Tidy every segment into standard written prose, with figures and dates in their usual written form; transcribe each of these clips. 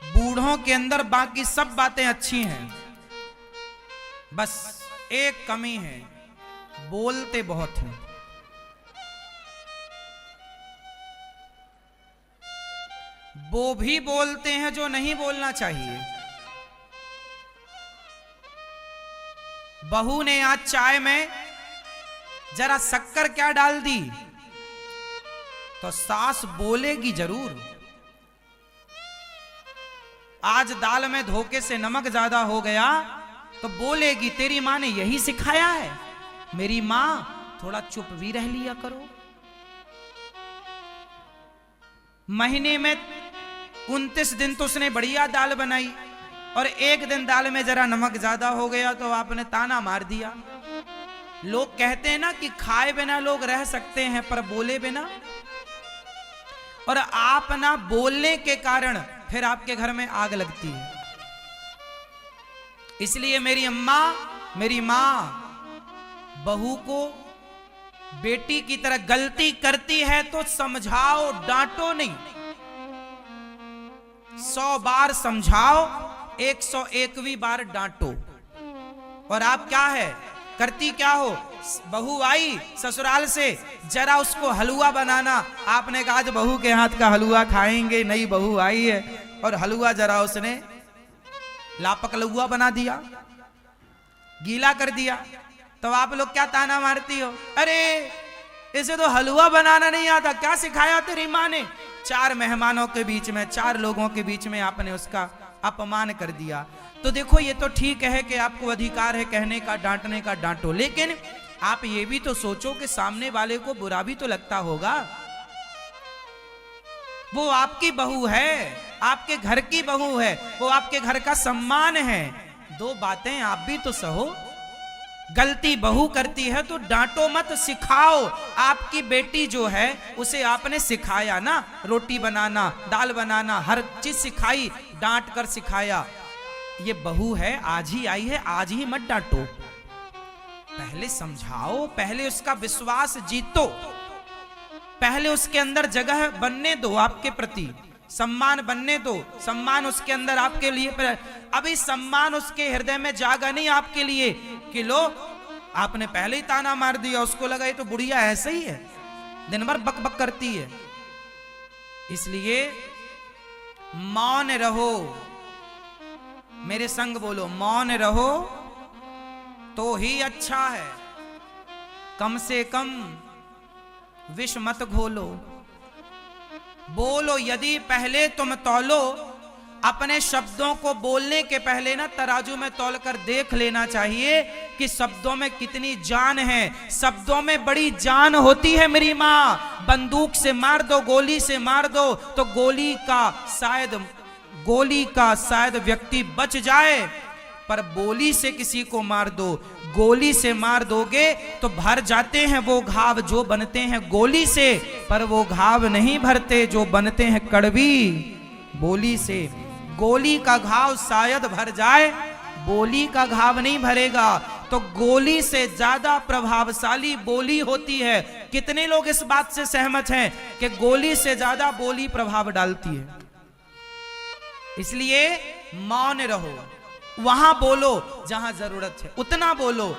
बूढ़ों के अंदर बाकी सब बातें अच्छी हैं, बस एक कमी है, बोलते बहुत हैं। वो भी बोलते हैं जो नहीं बोलना चाहिए। बहू ने आज चाय में जरा शक्कर क्या डाल दी तो सास बोलेगी जरूर। आज दाल में धोखे से नमक ज्यादा हो गया तो बोलेगी तेरी माँ ने यही सिखाया है, मेरी माँ थोड़ा चुप भी रह लिया करो। महीने में 29 दिन तो उसने बढ़िया दाल बनाई और एक दिन दाल में जरा नमक ज्यादा हो गया तो आपने ताना मार दिया। लोग कहते हैं ना कि खाए बिना लोग रह सकते हैं पर बोले बिना, और आप ना बोलने के कारण फिर आपके घर में आग लगती है। इसलिए मेरी अम्मा, मेरी मां बहू को बेटी की तरह गलती करती है तो समझाओ, डांटो नहीं। 100 बार समझाओ, 101वीं बार डांटो। और आप क्या है करती क्या हो, बहू आई ससुराल से, जरा उसको हलवा बनाना। आपने कहा आज बहू के हाथ का हलवा खाएंगे, नई बहू आई है और हलवा जरा उसने लापक लुआ बना दिया, गीला कर दिया। तो आप लोग क्या ताना मारती हो, अरे इसे तो हलवा बनाना नहीं आता, क्या सिखाया तेरी माँ ने। 4 मेहमानों के बीच में, 4 लोगों के बीच में आपने उसका अपमान कर दिया। तो देखो ये तो ठीक है कि आपको अधिकार है कहने का, डांटने का, डांटो, लेकिन आप ये भी तो सोचो कि सामने वाले को बुरा भी तो लगता होगा। वो आपकी बहू है, आपके घर की बहू है, वो आपके घर का सम्मान है। 2 बातें आप भी तो सहो। गलती बहू करती है तो डांटो मत, सिखाओ। आपकी बेटी जो है उसे आपने सिखाया ना, रोटी बनाना, दाल बनाना, हर चीज सिखाई, डांट कर सिखाया। ये बहू है, आज ही आई है, आज ही मत डांटो, पहले समझाओ, पहले उसका विश्वास जीतो, पहले उसके अंदर जगह बनने दो, आपके प्रति सम्मान बनने दो, सम्मान उसके अंदर आपके लिए। अभी सम्मान उसके हृदय में जागा नहीं आपके लिए कि लो आपने पहले ही ताना मार दिया, उसको लगा ये तो बुढ़िया ऐसे ही है, दिन भर बक बक करती है। इसलिए मौन रहो, मेरे संग बोलो, मौन रहो तो ही अच्छा है। कम से कम विष मत घोलो, बोलो। यदि पहले तुम तौलो, अपने शब्दों को बोलने के पहले ना तराजू में तौल कर देख लेना चाहिए कि शब्दों में कितनी जान है। शब्दों में बड़ी जान होती है मेरी माँ। बंदूक से मार दो, गोली से मार दो तो गोली का शायद व्यक्ति बच जाए, पर बोली से किसी को मार दो, गोली से मार दोगे तो भर जाते हैं वो घाव जो बनते हैं गोली से, पर वो घाव नहीं भरते जो बनते हैं कड़वी बोली से। गोली का घाव शायद भर जाए, बोली का घाव नहीं भरेगा। तो गोली से ज्यादा प्रभावशाली बोली होती है। कितने लोग इस बात से सहमत हैं कि गोली से ज्यादा बोली प्रभाव डालती है। इसलिए मौन रहो, वहां बोलो जहां जरूरत है, उतना बोलो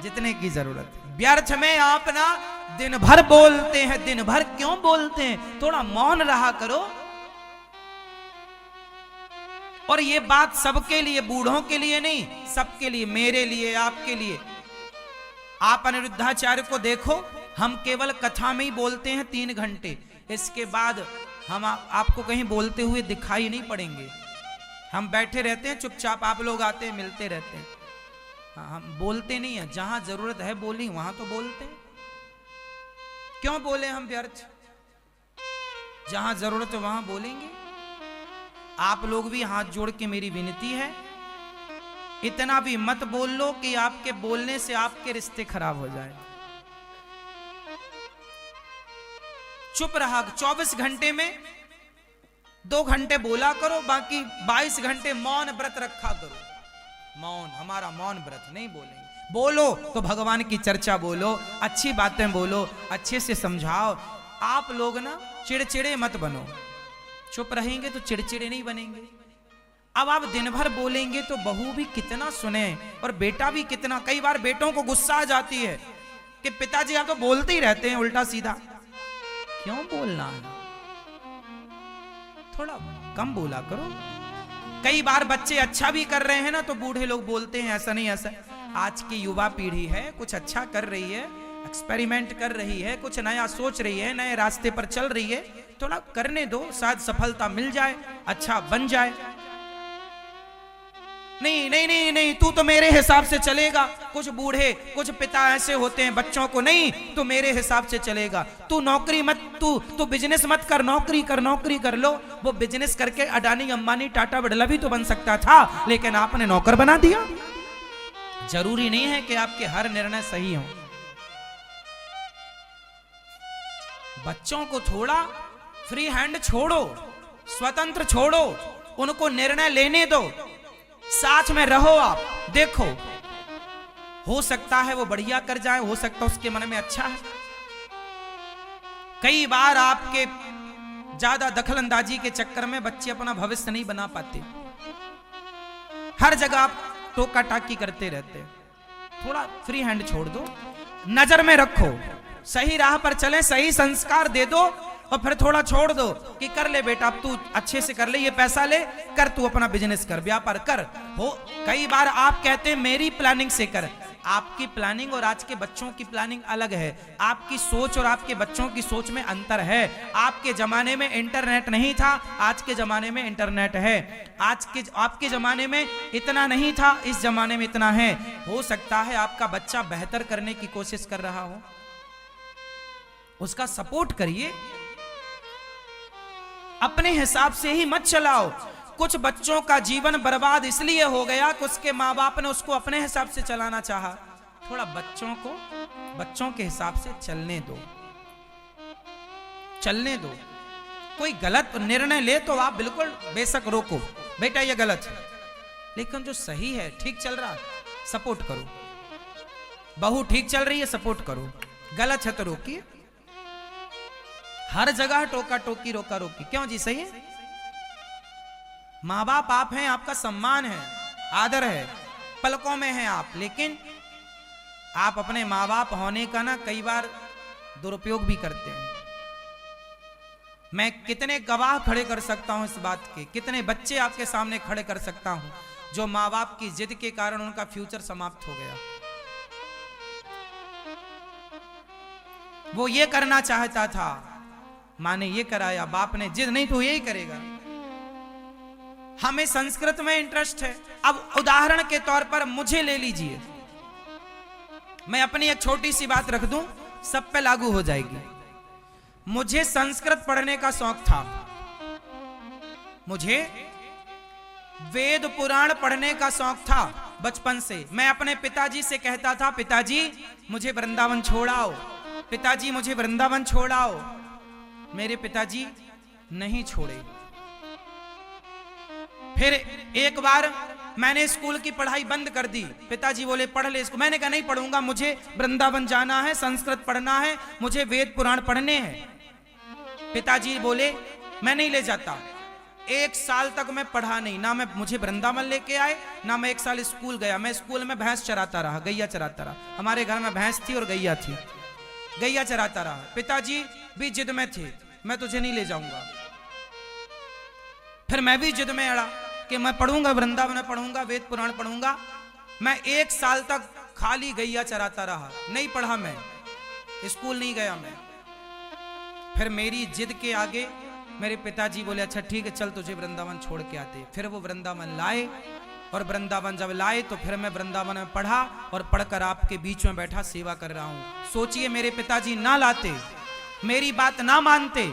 जितने की जरूरत है। व्यर्थ में आप ना दिन भर बोलते हैं, दिन भर क्यों बोलते हैं, थोड़ा मौन रहा करो। और ये बात सबके लिए, बूढ़ों के लिए नहीं, सबके लिए, मेरे लिए, आपके लिए। आप अनिरुद्धाचार्य को देखो, हम केवल कथा में ही बोलते हैं 3 घंटे, इसके बाद हम आपको कहीं बोलते हुए दिखाई नहीं पड़ेंगे। हम बैठे रहते हैं चुपचाप, आप लोग आते हैं, मिलते रहते हैं, हम बोलते नहीं है। जहां जरूरत है बोली वहां तो बोलते हैं, क्यों बोले हम व्यर्थ। जहां जरूरत है वहां बोलेंगे। आप लोग भी हाथ जोड़ के मेरी विनती है, इतना भी मत बोल लो कि आपके बोलने से आपके रिश्ते खराब हो जाए। चुप रहा, 24 घंटे में 2 घंटे बोला करो, बाकी 22 घंटे मौन व्रत रखा करो। मौन, हमारा मौन व्रत, नहीं बोलेंगे। बोलो तो भगवान की चर्चा बोलो, अच्छी बातें बोलो, अच्छे से समझाओ। आप लोग ना चिड़चिड़े मत बनो, चुप रहेंगे तो चिड़चिड़े नहीं बनेंगे। अब आप दिन भर बोलेंगे तो बहू भी कितना सुने और बेटा भी कितना। कई बार बेटों को गुस्सा आ जाती है कि पिताजी आप तो बोलते ही रहते हैं उल्टा सीधा। क्यों बोलना है, थोड़ा कम बोला करो। कई बार बच्चे अच्छा भी कर रहे हैं ना तो बूढ़े लोग बोलते हैं ऐसा नहीं ऐसा। आज की युवा पीढ़ी है, कुछ अच्छा कर रही है, एक्सपेरिमेंट कर रही है, कुछ नया सोच रही है, नए रास्ते पर चल रही है, थोड़ा करने दो, शायद सफलता मिल जाए, अच्छा बन जाए। नहीं नहीं नहीं नहीं, तू तो मेरे हिसाब से चलेगा। कुछ बूढ़े कुछ पिता ऐसे होते हैं बच्चों को, नहीं तू मेरे हिसाब से चलेगा, तू नौकरी मत, तू बिजनेस मत कर, नौकरी कर, नौकरी कर लो। वो बिजनेस करके अडानी अंबानी टाटा बिड़ला भी तो बन सकता था, लेकिन आपने नौकर बना दिया। जरूरी नहीं है कि आपके हर निर्णय सही हो। बच्चों को थोड़ा फ्री हैंड छोड़ो, स्वतंत्र छोड़ो, उनको निर्णय लेने दो, साथ में रहो। आप देखो, हो सकता है वो बढ़िया कर जाए, हो सकता है उसके मन में अच्छा है। कई बार आपके ज्यादा दखलंदाजी के चक्कर में बच्चे अपना भविष्य नहीं बना पाते। हर जगह आप टोका टाकी करते रहते। थोड़ा फ्री हैंड छोड़ दो, नजर में रखो, सही राह पर चले, सही संस्कार दे दो और फिर थोड़ा छोड़ दो कि कर ले बेटा, अब तू अच्छे से कर ले, ये पैसा ले कर, तू अपना बिजनेस कर, व्यापार कर। हो कई बार आप कहते हैं मेरी प्लानिंग से कर। आपकी प्लानिंग और आज के बच्चों की प्लानिंग अलग है। आपकी सोच और आपके बच्चों की सोच में अंतर है। आपके जमाने में इंटरनेट नहीं था, आज के जमाने में इंटरनेट है। आपके जमाने में इतना नहीं था, इस जमाने में इतना है। हो सकता है आपका बच्चा बेहतर करने की कोशिश कर रहा हो, उसका सपोर्ट करिए, अपने हिसाब से ही मत चलाओ। कुछ बच्चों का जीवन बर्बाद इसलिए हो गया कि उसके माँ बाप ने उसको अपने हिसाब से चलाना चाहा। थोड़ा बच्चों को बच्चों के हिसाब से चलने दो, चलने दो। कोई गलत निर्णय ले तो आप बिल्कुल बेशक रोको, बेटा ये गलत है, लेकिन जो सही है, ठीक चल रहा, सपोर्ट करो। बहू ठीक चल रही है, सपोर्ट करो, गलत है तो रोकिए। हर जगह टोका टोकी रोका रोकी क्यों जी? सही है, माँ बाप आप हैं, आपका सम्मान है, आदर है, पलकों में हैं आप, लेकिन आप अपने माँ बाप होने का ना कई बार दुरुपयोग भी करते हैं। मैं कितने गवाह खड़े कर सकता हूं इस बात के, कितने बच्चे आपके सामने खड़े कर सकता हूं जो माँ बाप की जिद के कारण उनका फ्यूचर समाप्त हो गया। वो ये करना चाहता था, माँ ने ये कराया, बाप ने जिद, नहीं तो यही करेगा। हमें संस्कृत में इंटरेस्ट है। अब उदाहरण के तौर पर मुझे ले लीजिए, मैं अपनी एक छोटी सी बात रख दूं, सब पे लागू हो जाएगी। मुझे संस्कृत पढ़ने का शौक था, मुझे वेद पुराण पढ़ने का शौक था बचपन से। मैं अपने पिताजी से कहता था, पिताजी मुझे वृंदावन छोड़ाओ, पिताजी मुझे वृंदावन छोड़ाओ। मेरे पिताजी नहीं छोड़े। फिर एक बार मैंने स्कूल की पढ़ाई बंद कर दी, पिताजी बोले पढ़ ले इसको। मैंने कहा नहीं पढ़ूंगा, मुझे वृंदावन जाना है, संस्कृत पढ़ना है, मुझे वेद पुराण पढ़ने हैं। पिताजी बोले मैं नहीं ले जाता। 1 साल तक मैं पढ़ा नहीं, ना मैं मुझे वृंदावन लेके आए, ना मैं 1 साल स्कूल गया। मैं स्कूल में भैंस चराता रहा, गैया चराता रहा। हमारे घर में भैंस थी और गैया थी, गैया चराता रहा। पिताजी भी जिद में थे, मैं तुझे नहीं ले जाऊंगा। फिर मैं भी जिद में अड़ा कि मैं पढ़ूंगा, वृंदावन में पढ़ूंगा, वेद पुराण पढ़ूंगा। मैं 1 साल तक खाली गैया चराता रहा, नहीं पढ़ा, मैं स्कूल नहीं गया मैं। फिर मेरी जिद के आगे मेरे पिताजी बोले अच्छा ठीक है चल तुझे वृंदावन छोड़ के आते। फिर वो वृंदावन लाए, और वृंदावन जब लाए तो फिर मैं वृंदावन में पढ़ा, और पढ़कर आपके बीच में बैठा सेवा कर रहा हूं। सोचिए मेरे पिताजी ना लाते, मेरी बात ना मानते,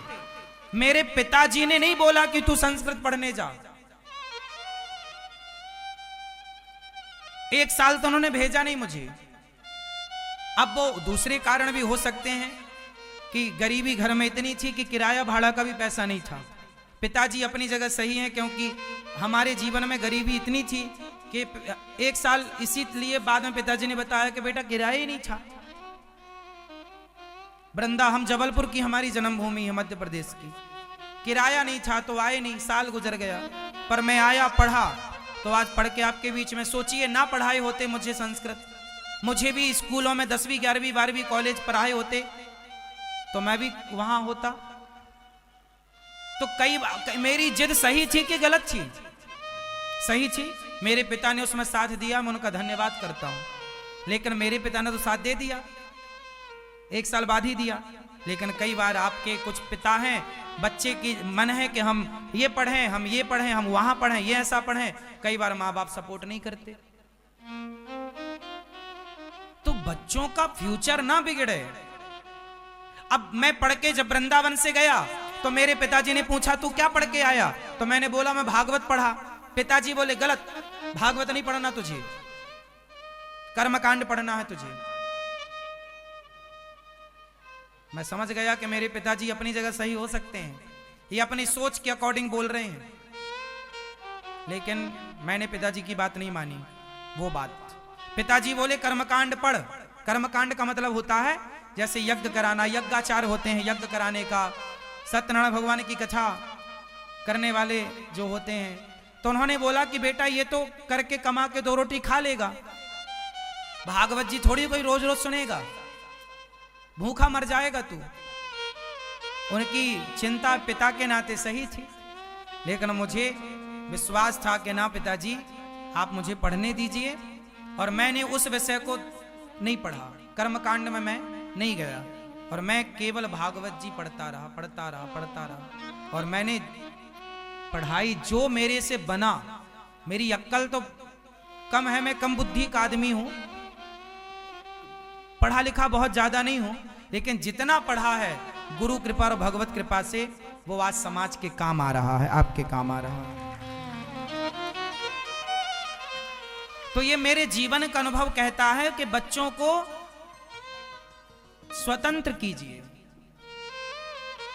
मेरे पिताजी ने नहीं बोला कि तू संस्कृत पढ़ने जा। 1 साल तो उन्होंने भेजा नहीं मुझे। अब वो दूसरे कारण भी हो सकते हैं कि गरीबी घर में इतनी थी कि किराया भाड़ा का भी पैसा नहीं था। पिताजी अपनी जगह सही हैं, क्योंकि हमारे जीवन में गरीबी इतनी थी कि 1 साल इसीलिए बाद में पिताजी ने बताया कि बेटा किराया ही नहीं था। हम जबलपुर की हमारी जन्मभूमि है, मध्य प्रदेश की, किराया नहीं था तो आए नहीं, साल गुजर गया। पर मैं आया, पढ़ा, तो आज पढ़ के आपके बीच में। सोचिए ना पढ़ाए होते मुझे संस्कृत, मुझे भी स्कूलों में 10वीं 11वीं 12वीं कॉलेज पढ़ाए होते तो मैं भी वहां होता। तो कई मेरी जिद सही थी कि गलत थी? सही थी। मेरे पिता ने उसमें साथ दिया, मैं उनका धन्यवाद करता हूं। लेकिन मेरे पिता ने तो साथ दे दिया, 1 साल बाद ही दिया। लेकिन कई बार आपके कुछ पिता हैं, बच्चे की मन है कि हम ये पढ़ें, हम ये पढ़ें, हम वहां पढ़ें, ये ऐसा पढ़ें। कई बार माँ बाप सपोर्ट नहीं करते। तो बच्चों का फ्यूचर ना बिगड़े। अब मैं पढ़ के जब वृंदावन से गया तो मेरे पिताजी ने पूछा तू क्या पढ़ के आया? तो मैंने बोला मैं भागवत पढ़ा। पिताजी बोले गलत, भागवत नहीं पढ़ना तुझे, कर्मकांड पढ़ना है तुझे। मैं समझ गया कि मेरे पिताजी अपनी जगह सही हो सकते हैं, ये अपनी सोच के अकॉर्डिंग बोल रहे हैं। लेकिन मैंने पिताजी की बात नहीं मानी। वो बात पिताजी बोले कर्मकांड पढ़। कर्मकांड का मतलब होता है जैसे यज्ञ कराना, यज्ञाचार होते हैं यज्ञ कराने का, सत्यनारायण भगवान की कथा करने वाले जो होते हैं। तो उन्होंने बोला कि बेटा ये तो करके कमा के 2 रोटी खा लेगा, भागवत जी थोड़ी कोई रोज रोज सुनेगा, भूखा मर जाएगा तू। उनकी चिंता पिता के नाते सही थी, लेकिन मुझे विश्वास था कि ना पिताजी आप मुझे पढ़ने दीजिए। और मैंने उस विषय को नहीं पढ़ा, कर्मकांड में मैं नहीं गया, और मैं केवल भागवत जी पढ़ता रहा। और मैंने पढ़ाई जो मेरे से बना, मेरी अक्ल तो कम है, मैं कम बुद्धि का आदमी हूं, पढ़ा लिखा बहुत ज्यादा नहीं हूं, लेकिन जितना पढ़ा है गुरु कृपा और भगवत कृपा से वो आज समाज के काम आ रहा है, आपके काम आ रहा है। तो ये मेरे जीवन का अनुभव कहता है कि बच्चों को स्वतंत्र कीजिए।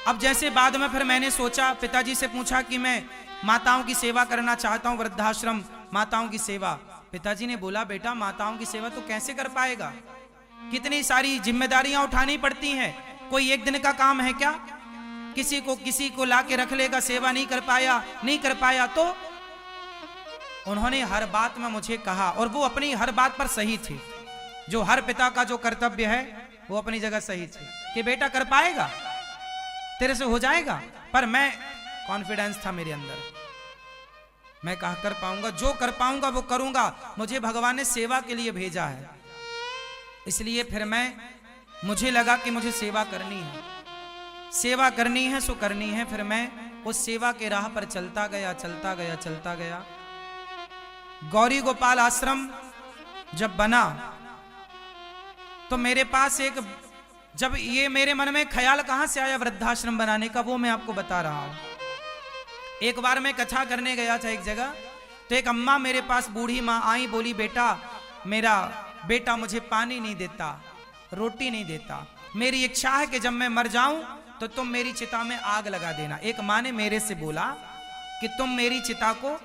अब जैसे बाद में फिर मैंने सोचा, पिताजी से पूछा कि मैं माताओं की सेवा करना चाहता हूं, वृद्धाश्रम माताओं की सेवा। पिताजी ने बोला बेटा माताओं की सेवा तो कैसे कर पाएगा, कितनी सारी जिम्मेदारियां उठानी पड़ती हैं, कोई एक दिन का काम है क्या? किसी को लाके रख लेगा, सेवा नहीं कर पाया। तो उन्होंने हर बात में मुझे कहा, और वो अपनी हर बात पर सही थे। जो हर पिता का जो कर्तव्य है वो अपनी जगह सही थे कि बेटा कर पाएगा, तेरे से हो जाएगा। पर मैं कॉन्फिडेंस था मेरे अंदर, मैं कहा कर पाऊंगा, जो कर पाऊंगा वो करूंगा, मुझे भगवान ने सेवा के लिए भेजा है। इसलिए फिर मुझे लगा कि मुझे सेवा करनी है सो करनी है। फिर मैं उस सेवा के राह पर चलता गया। गौरी गोपाल आश्रम जब बना तो मेरे पास जब ये मेरे मन में ख्याल कहां से आया वृद्धाश्रम बनाने का, वो मैं आपको बता रहा हूं। एक बार मैं कथा करने गया था एक जगह, तो एक अम्मा मेरे पास, बूढ़ी माँ आई, बोली बेटा मेरा बेटा मुझे पानी नहीं देता, रोटी नहीं देता, मेरी इच्छा है कि जब मैं मर जाऊं तो तुम मेरी चिता में आग लगा देना। एक माँ ने मेरे से बोला कि तुम मेरी चिता को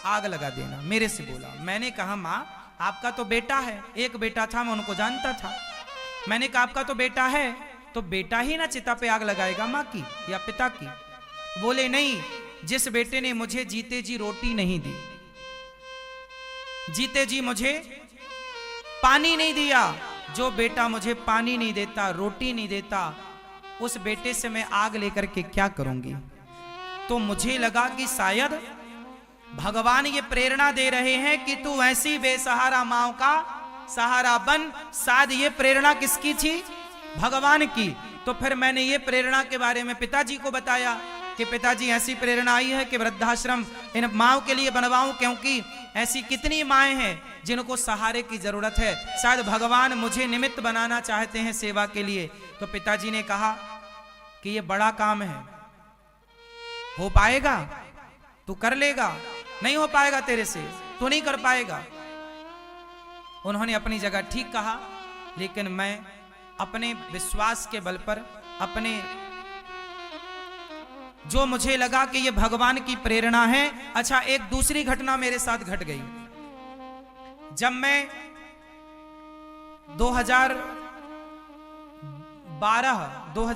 आग लगा देना, मेरे से बोला। मैंने कहा माँ आपका तो बेटा है, एक बेटा था, मैं उनको जानता था। मैंने कहा आपका तो बेटा है, तो बेटा ही ना चिता पे आग लगाएगा माँ की या पिता की? बोले नहीं, जिस बेटे ने मुझे जीते जी रोटी नहीं दी, जीते जी मुझे पानी नहीं दिया, जो बेटा मुझे पानी नहीं देता, रोटी नहीं देता, उस बेटे से मैं आग लेकर के क्या करूंगी? तो मुझे लगा कि शायद भगवान ये प्रेरणा दे रहे हैं कि तू ऐसी बेसहारा मां का सहारा बन। शायद ये प्रेरणा किसकी थी? भगवान की। तो फिर मैंने ये प्रेरणा के बारे में पिताजी को बताया कि पिताजी ऐसी प्रेरणा आई है कि वृद्धाश्रम इन माओं के लिए बनवाऊं, क्योंकि ऐसी कितनी माएं हैं जिनको सहारे की जरूरत है, शायद भगवान मुझे निमित्त बनाना चाहते हैं सेवा के लिए। तो पिताजी ने कहा कि ये बड़ा काम है, हो पाएगा? तू कर लेगा? नहीं हो पाएगा तेरे से, तू नहीं कर पाएगा। उन्होंने अपनी जगह ठीक कहा, लेकिन मैं अपने विश्वास के बल पर, अपने जो मुझे लगा कि ये भगवान की प्रेरणा है। अच्छा, एक दूसरी घटना मेरे साथ घट गई। जब मैं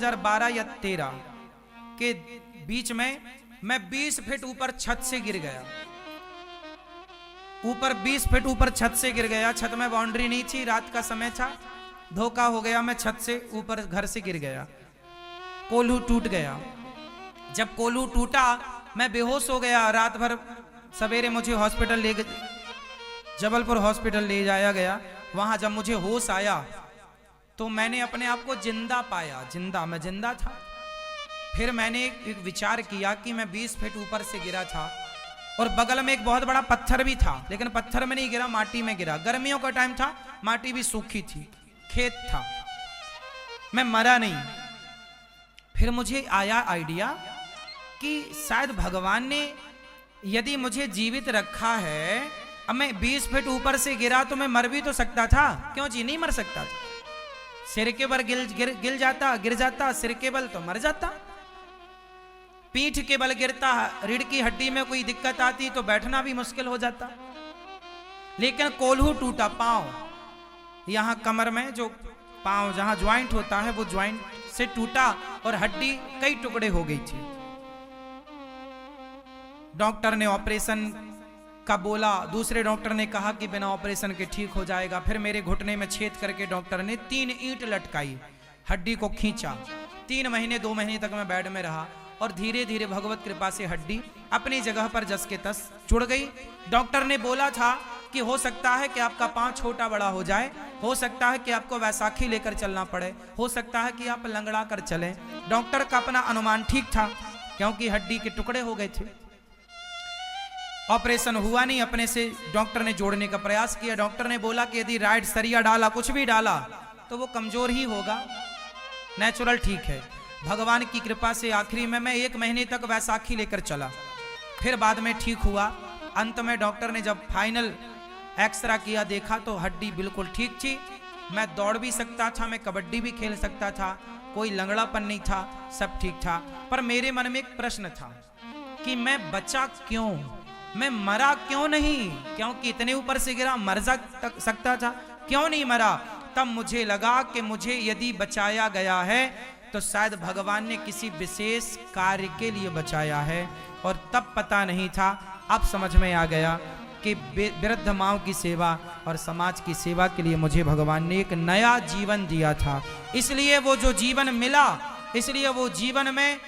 2012 या 13 के बीच में मैं 20 फीट ऊपर छत से गिर गया। ऊपर 20 फीट ऊपर छत से गिर गया। छत में बाउंड्री नहीं थी, रात का समय था, धोखा हो गया, मैं छत से ऊपर घर से गिर गया। कोल्हू टूट गया। जब कोल्हू टूटा मैं बेहोश हो गया। रात भर सवेरे मुझे हॉस्पिटल ले गए, जबलपुर हॉस्पिटल ले जाया गया। वहां जब मुझे होश आया तो मैंने अपने आप को जिंदा पाया। मैं जिंदा था। फिर मैंने एक विचार किया कि मैं 20 फीट ऊपर से गिरा था और बगल में एक बहुत बड़ा पत्थर भी था, लेकिन पत्थर में नहीं गिरा, माटी में गिरा। गर्मियों का टाइम था, माटी भी सूखी थी, खेत था, मैं मरा नहीं। फिर मुझे आया आइडिया कि शायद भगवान ने यदि मुझे जीवित रखा है, अब मैं 20 फीट ऊपर से गिरा तो मैं मर भी तो सकता था, क्यों जी नहीं मर सकता था? सिर के बल गिर जाता, सिर के बल तो मर जाता। पीठ के बल गिरता, रीढ़ की हड्डी में कोई दिक्कत आती तो बैठना भी मुश्किल हो जाता। लेकिन कोल्हू टूटा, पांव यहां कमर में जो पांव जहां ज्वाइंट होता है वो ज्वाइंट से टूटा और हड्डी कई टुकड़े हो गई थी। डॉक्टर ने ऑपरेशन का बोला, दूसरे डॉक्टर ने कहा कि बिना ऑपरेशन के ठीक हो जाएगा। फिर मेरे घुटने में छेद करके डॉक्टर ने 3 ईंट लटकाई, हड्डी को खींचा। 3 महीने 2 महीने तक मैं बेड में रहा और धीरे धीरे भगवत कृपा से हड्डी अपनी जगह पर जस के तस जुड़ गई। डॉक्टर ने बोला था कि हो सकता है कि आपका पांव छोटा बड़ा हो जाए, हो सकता है कि आपको वैसाखी लेकर चलना पड़े, हो सकता है कि आप लंगड़ा कर चलें। डॉक्टर का अपना अनुमान ठीक था, क्योंकि हड्डी के टुकड़े हो गए थे। ऑपरेशन हुआ नहीं, अपने से डॉक्टर ने जोड़ने का प्रयास किया। डॉक्टर ने बोला कि यदि राइट सरिया डाला, कुछ भी डाला, तो वो कमजोर ही होगा, नेचुरल ठीक है। भगवान की कृपा से आखिरी में मैं 1 महीने तक वैसाखी लेकर चला, फिर बाद में ठीक हुआ। अंत में डॉक्टर ने जब फाइनल एक्सरा किया, देखा तो हड्डी बिल्कुल ठीक थी। मैं दौड़ भी सकता था, मैं कबड्डी भी खेल सकता था, कोई लंगड़ापन नहीं था, सब ठीक था। पर मेरे मन में एक प्रश्न था कि मैं बचा क्यों, मैं मरा क्यों नहीं? क्योंकि इतने ऊपर से गिरा, मर सकता था, क्यों नहीं मरा? तब मुझे लगा कि मुझे यदि बचाया गया है तो शायद भगवान ने किसी विशेष कार्य के लिए बचाया है। और तब पता नहीं था, अब समझ में आ गया कि वृद्ध माँओं की सेवा और समाज की सेवा के लिए मुझे भगवान ने एक नया जीवन दिया था। इसलिए वो जो जीवन मिला, इसलिए वो जीवन में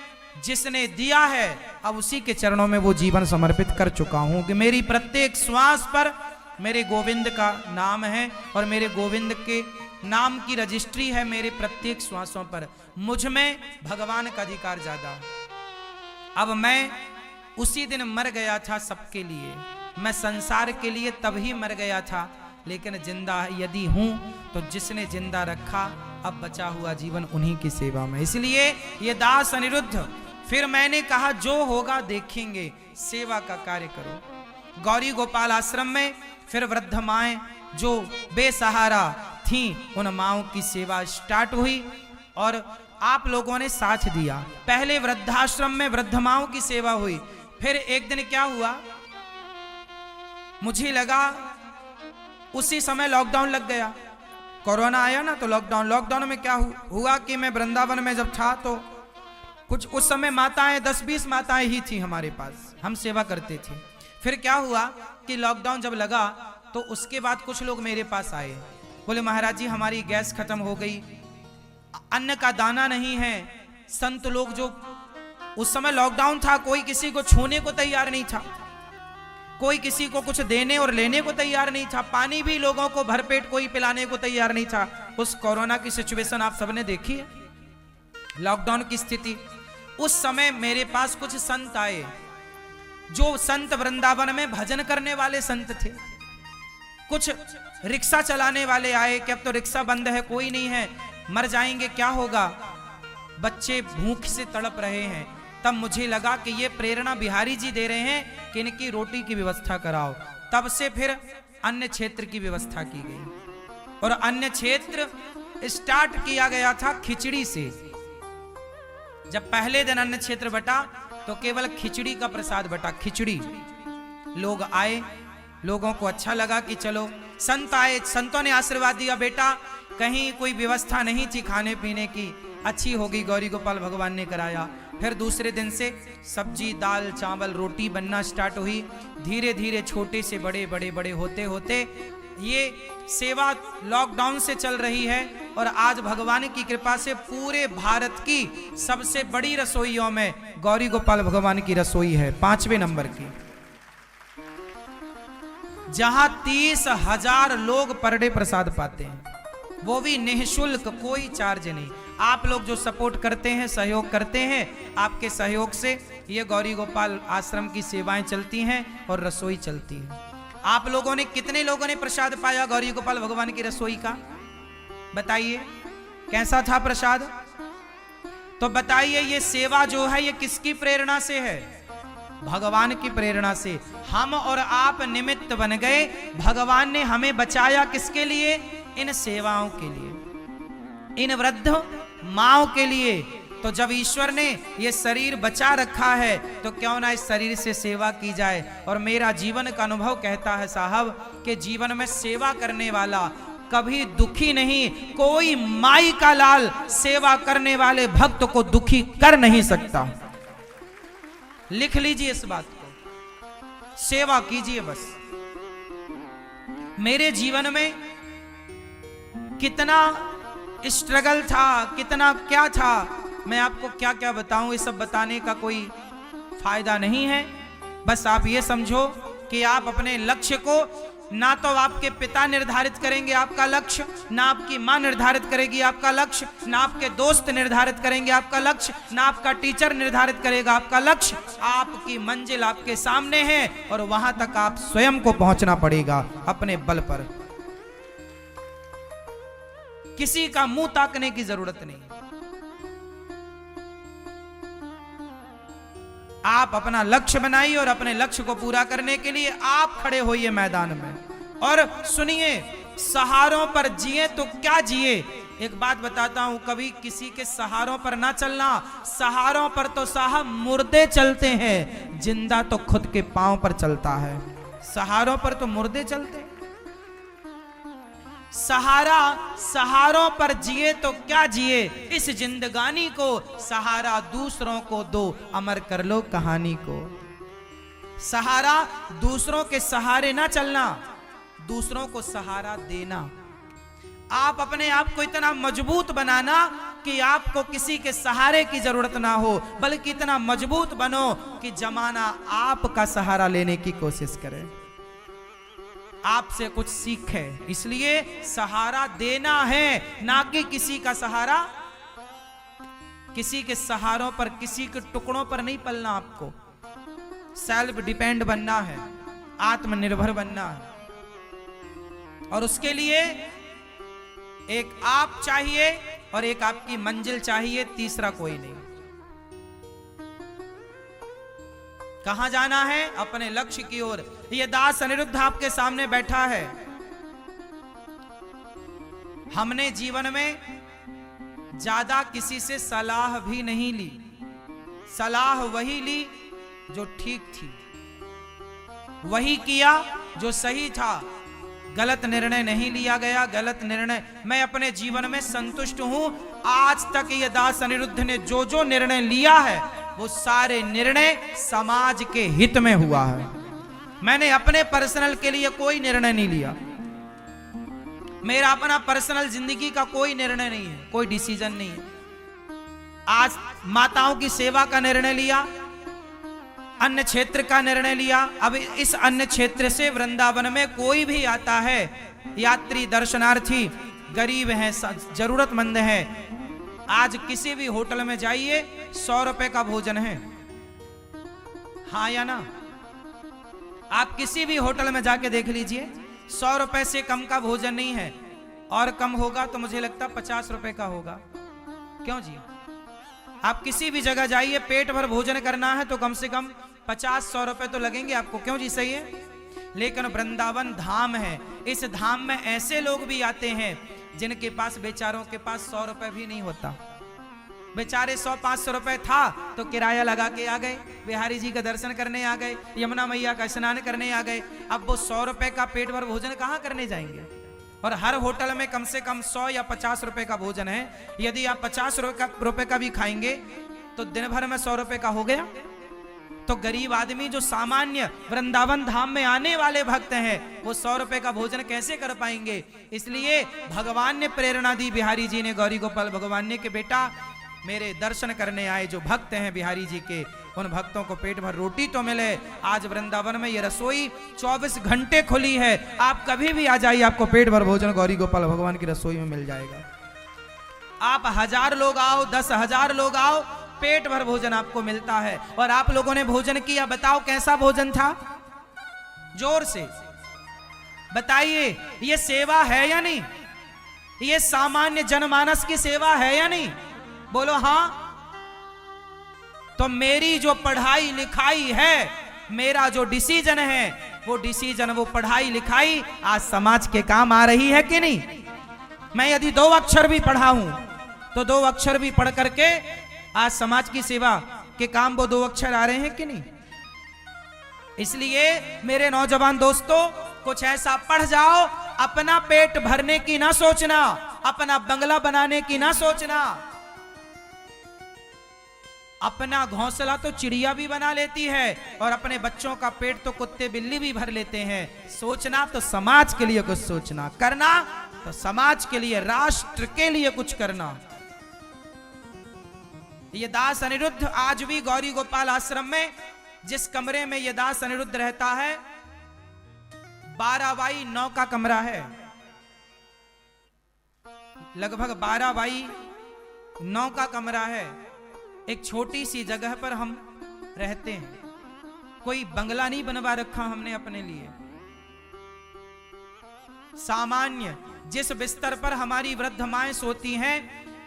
जिसने दिया है, अब उसी के चरणों में वो जीवन समर्पित कर चुका हूं कि मेरी प्रत्येक श्वास पर मेरे गोविंद का नाम है और मेरे गोविंद के नाम की रजिस्ट्री है मेरे प्रत्येक श्वासों पर। मुझ में भगवान का अधिकार ज्यादा। अब मैं उसी दिन मर गया था सबके लिए, मैं संसार के लिए तभी मर गया था, लेकिन जिंदा यदि हूं तो जिसने जिंदा रखा, अब बचा हुआ जीवन उन्हीं की सेवा में। इसलिए ये दास अनिरुद्ध, फिर मैंने कहा जो होगा देखेंगे, सेवा का कार्य करो। गौरी गोपाल आश्रम में फिर वृद्ध माएं जो बेसहारा थीं, उन माओं की सेवा स्टार्ट हुई और आप लोगों ने साथ दिया। पहले वृद्धाश्रम में वृद्ध माओं की सेवा हुई। फिर एक दिन क्या हुआ, मुझे लगा उसी समय लॉकडाउन लग गया, कोरोना आया ना, तो लॉकडाउन में क्या हुआ कि मैं वृंदावन में जब था तो कुछ उस समय माताएं 10-20 माताएं ही थी हमारे पास, हम सेवा करते थे। फिर क्या हुआ कि लॉकडाउन जब लगा तो उसके बाद कुछ लोग मेरे पास आए, बोले महाराज जी हमारी गैस खत्म हो गई, अन्न का दाना नहीं है। संत लोग जो उस समय लॉकडाउन था, कोई किसी को छूने को तैयार नहीं था, कोई किसी को कुछ देने और लेने को तैयार नहीं था, पानी भी लोगों को भरपेट कोई पिलाने को तैयार नहीं था। उस कोरोना की सिचुएशन आप सबने देखी है, लॉकडाउन की स्थिति। उस समय मेरे पास कुछ संत आए, जो संत वृंदावन में भजन करने वाले संत थे। कुछ रिक्शा चलाने वाले आए कि अब तो रिक्शा बंद है, कोई नहीं है, मर जाएंगे, क्या होगा, बच्चे भूख से तड़प रहे हैं। तब मुझे लगा कि ये प्रेरणा बिहारी जी दे रहे हैं कि इनकी रोटी की व्यवस्था कराओ। तब से फिर अन्य क्षेत्र की व्यवस्था की गई और अन्य क्षेत्र स्टार्ट किया गया था खिचड़ी से। जब पहले दिन अन्य क्षेत्र बटा तो केवल खिचड़ी का प्रसाद बटा, खिचड़ी। लोग आए, लोगों को अच्छा लगा कि चलो, संत आए, संतों ने आशीर्वाद दिया, बेटा कहीं कोई व्यवस्था नहीं थी खाने पीने की, अच्छी होगी, गौरी गोपाल भगवान ने कराया। फिर दूसरे दिन से सब्जी दाल चावल रोटी बनना स्टार्ट हुई। धीरे धीरे छोटे से बड़े बड़े बड़े होते होते ये सेवा लॉकडाउन से चल रही है और आज भगवान की कृपा से पूरे भारत की सबसे बड़ी रसोइयों में गौरी गोपाल भगवान की रसोई है, 5वें नंबर की, जहां 30,000 लोग पर डे प्रसाद पाते हैं, वो भी निःशुल्क, कोई चार्ज नहीं। आप लोग जो सपोर्ट करते हैं, सहयोग करते हैं, आपके सहयोग से ये गौरी गोपाल आश्रम की सेवाएं चलती हैं और रसोई चलती है। आप लोगों ने, कितने लोगों ने प्रसाद पाया गौरी गोपाल भगवान की रसोई का? बताइए कैसा था प्रसाद? तो बताइए ये सेवा जो है ये किसकी प्रेरणा से है? भगवान की प्रेरणा से। हम और आप निमित्त बन गए, भगवान ने हमें बचाया किसके लिए? इन सेवाओं के लिए, इन वृद्ध माओं के लिए। तो जब ईश्वर ने ये शरीर बचा रखा है तो क्यों ना इस शरीर से सेवा की जाए। और मेरा जीवन का अनुभव कहता है साहब कि जीवन में सेवा करने वाला कभी दुखी नहीं। कोई माई का लाल सेवा करने वाले भक्त को दुखी कर नहीं सकता। लिख लीजिए इस बात को, सेवा कीजिए बस। मेरे जीवन में कितना स्ट्रगल था, कितना क्या था, मैं आपको क्या क्या बताऊं, ये सब बताने का कोई फायदा नहीं है। बस आप ये समझो कि आप अपने लक्ष्य को, ना तो आपके पिता निर्धारित करेंगे आपका लक्ष्य, ना आपकी मां निर्धारित करेगी आपका लक्ष्य, ना आपके दोस्त निर्धारित करेंगे आपका लक्ष्य, ना आपका टीचर निर्धारित करेगा आपका लक्ष्य। आपकी मंजिल आपके सामने है और वहां तक आप स्वयं को पहुंचना पड़ेगा अपने बल पर। किसी का मुंह ताकने की जरूरत नहीं। आप अपना लक्ष्य बनाइए और अपने लक्ष्य को पूरा करने के लिए आप खड़े होइए मैदान में। और सुनिए, सहारों पर जिए तो क्या जिए। एक बात बताता हूं, कभी किसी के सहारों पर ना चलना। सहारों पर तो साहब मुर्दे चलते हैं, जिंदा तो खुद के पांव पर चलता है। सहारों पर तो मुर्दे चलते हैं। सहारों पर जिए तो क्या जिए, इस जिंदगानी को सहारा दूसरों को दो, अमर कर लो कहानी को। सहारा दूसरों के सहारे ना चलना, दूसरों को सहारा देना। आप अपने आप को इतना मजबूत बनाना कि आपको किसी के सहारे की जरूरत ना हो, बल्कि इतना मजबूत बनो कि जमाना आपका सहारा लेने की कोशिश करे, आपसे कुछ सीखे। इसलिए सहारा देना है, ना कि किसी का सहारा। किसी के सहारों पर, किसी के टुकड़ों पर नहीं पलना। आपको सेल्फ डिपेंड बनना है, आत्मनिर्भर बनना है। और उसके लिए एक आप चाहिए और एक आपकी मंजिल चाहिए, तीसरा कोई नहीं। कहां जाना है? अपने लक्ष्य की ओर। यह दास अनिरुद्ध आपके सामने बैठा है। हमने जीवन में ज्यादा किसी से सलाह भी नहीं ली। सलाह वही ली जो ठीक थी, वही किया जो सही था। गलत निर्णय नहीं लिया गया, गलत निर्णय। मैं अपने जीवन में संतुष्ट हूं। आज तक यह दास अनिरुद्ध ने जो जो निर्णय लिया है वो सारे निर्णय समाज के हित में हुआ है। मैंने अपने पर्सनल के लिए कोई निर्णय नहीं लिया। मेरा अपना पर्सनल जिंदगी का कोई निर्णय नहीं है, कोई डिसीजन नहीं है। आज माताओं की सेवा का निर्णय लिया, अन्य क्षेत्र का निर्णय लिया। अब इस अन्य क्षेत्र से वृंदावन में कोई भी आता है, यात्री दर्शनार्थी, गरीब है, जरूरतमंद है, आज किसी भी होटल में जाइए, 100 रुपए का भोजन है, हाँ या ना? आप किसी भी होटल में जाके देख लीजिए, 100 रुपए से कम का भोजन नहीं है। और कम होगा तो मुझे लगता 50 रुपए का होगा। क्यों जी? आप किसी भी जगह जाइए, पेट भर भोजन करना है तो कम से कम 50-100 रुपए तो लगेंगे आपको। क्यों जी? सही है। लेकिन वृंदावन धाम है, इस धाम में ऐसे लोग भी आते हैं जिनके पास, बेचारों के पास 100 रुपए भी नहीं होता। बेचारे 100-500 रुपए था तो किराया लगा के आ गए, बिहारी जी का दर्शन करने आ गए, यमुना मैया का स्नान करने आ गए। अब वो 100 रुपए का पेट भर भोजन कहाँ करने जाएंगे? और हर होटल में कम से कम 100 या 50 रुपए का भोजन है। यदि आप 50 रुपए का भी खाएंगे तो दिन भर में 100 रुपए का हो गया। तो गरीब आदमी जो सामान्य वृंदावन धाम में आने वाले भक्त हैं वो 100 रुपए का भोजन कैसे कर पाएंगे। इसलिए भगवान ने प्रेरणा दी, बिहारी जी ने, गौरी गोपाल भगवान ने, कि बेटा मेरे दर्शन करने आए जो भक्त हैं बिहारी जी के, उन भक्तों को पेट भर रोटी तो मिले। आज वृंदावन में ये रसोई 24 घंटे खुली है, आप कभी भी आ जाइए, आपको पेट भर भोजन गौरी गोपाल भगवान की रसोई में मिल जाएगा। आप 1000 लोग आओ, 10,000 लोग आओ, पेट भर भोजन आपको मिलता है। और आप लोगों ने भोजन किया, बताओ कैसा भोजन था? जोर से बताइए, ये सेवा है या नहीं? ये सामान्य जनमानस की सेवा है या नहीं? बोलो हाँ। तो मेरी जो पढ़ाई लिखाई है, मेरा जो डिसीजन है, वो डिसीजन, वो पढ़ाई लिखाई आज समाज के काम आ रही है कि नहीं? मैं यदि 2 अक्षर भी पढ़ा हूं तो 2 अक्षर भी पढ़ करके आज समाज की सेवा के काम वो 2 अक्षर आ रहे हैं कि नहीं? इसलिए मेरे नौजवान दोस्तों, कुछ ऐसा पढ़ जाओ, अपना पेट भरने की ना सोचना, अपना बंगला बनाने की ना सोचना। अपना घोंसला तो चिड़िया भी बना लेती है और अपने बच्चों का पेट तो कुत्ते बिल्ली भी भर लेते हैं। सोचना तो समाज के लिए कुछ सोचना, करना तो समाज के लिए, राष्ट्र के लिए कुछ करना। ये दास अनिरुद्ध आज भी गौरी गोपाल आश्रम में, जिस कमरे में ये दास अनिरुद्ध रहता है, 12x9 का कमरा है, लगभग 12x9 का कमरा है। एक छोटी सी जगह पर हम रहते हैं, कोई बंगला नहीं बनवा रखा हमने अपने लिए। सामान्य जिस बिस्तर पर हमारी वृद्ध माएं सोती हैं,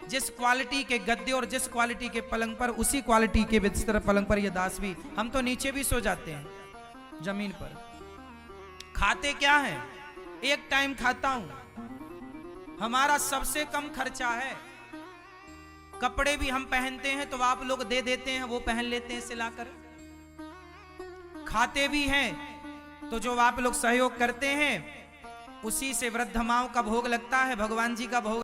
जिस क्वालिटी के गद्दे और जिस क्वालिटी के पलंग पर, उसी क्वालिटी के बिस्तर पलंग पर ये दास भी, हम तो नीचे भी सो जाते हैं जमीन पर। खाते क्या है? एक टाइम खाता हूं, हमारा सबसे कम खर्चा है। कपड़े भी हम पहनते हैं तो आप लोग दे देते हैं, वो पहन लेते हैं सिलाकर। खाते भी हैं तो जो आप लोग सहयोग करते हैं उसी से वृद्ध माओं का भोग लगता है, भगवान जी का भोग